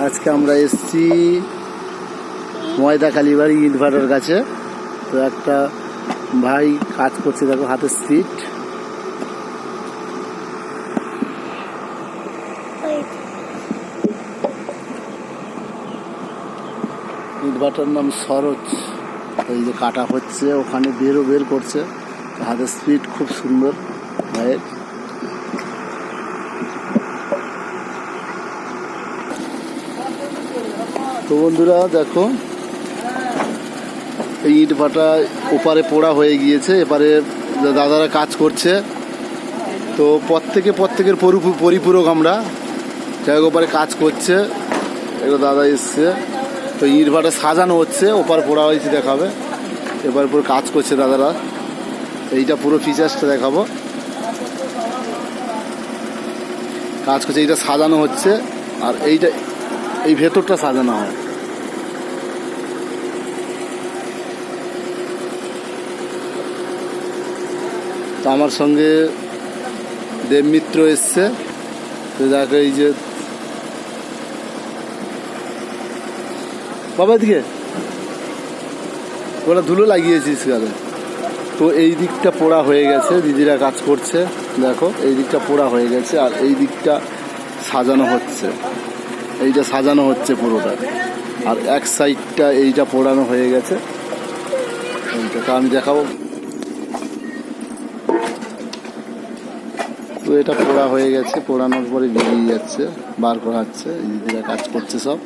আজকে আমরা এসেছি ময়দা কালীবাড়ি ইটভাটার কাছে। তো একটা ভাই কাজ করছে, দেখো হাতে স্পিড। ইটভাটার নাম সরোজ। এই যে কাটা হচ্ছে, ওখানে বের করছে, হাতের স্পিড খুব সুন্দর ভাইয়ের। তো বন্ধুরা দেখো, এই ইট ভাটা ওপারে পোড়া হয়ে গিয়েছে, এপারে দাদারা কাজ করছে। তো প্রত্যেকের পরিপূরক আমরা, যাই ওপারে কাজ করছে, এগুলো দাদা এসছে। তো ইট ভাটা সাজানো হচ্ছে, ওপারে পোড়া হয়েছে দেখাবে। এবার পুরো কাজ করছে দাদারা। এইটা পুরো ফিচার্সটা দেখাবো। কাজ করছে, এইটা সাজানো হচ্ছে, আর এই ভেতরটা সাজানো হয়। তো আমার সঙ্গে দেবমিত্র এসছে। তো দেখো এই যে বাবা দিকে ওরা ধুলো লাগিয়েছিস গালে। তো এই দিকটা পোড়া হয়ে গেছে, দিদিরা কাজ করছে, দেখো এই দিকটা পোড়া হয়ে গেছে, আর এই দিকটা সাজানো হচ্ছে। এইটা সাজানো হচ্ছে পুরোটা, আর এক সাইডটা এইটা পোড়ানো হয়ে গেছে। এইটা আমি দেখাবো। তো এটা পোড়া হয়ে গেছে, পোড়ানোর পরে বেরিয়ে যাচ্ছে, বার করা হচ্ছে, দিদিরা কাজ করছে সব।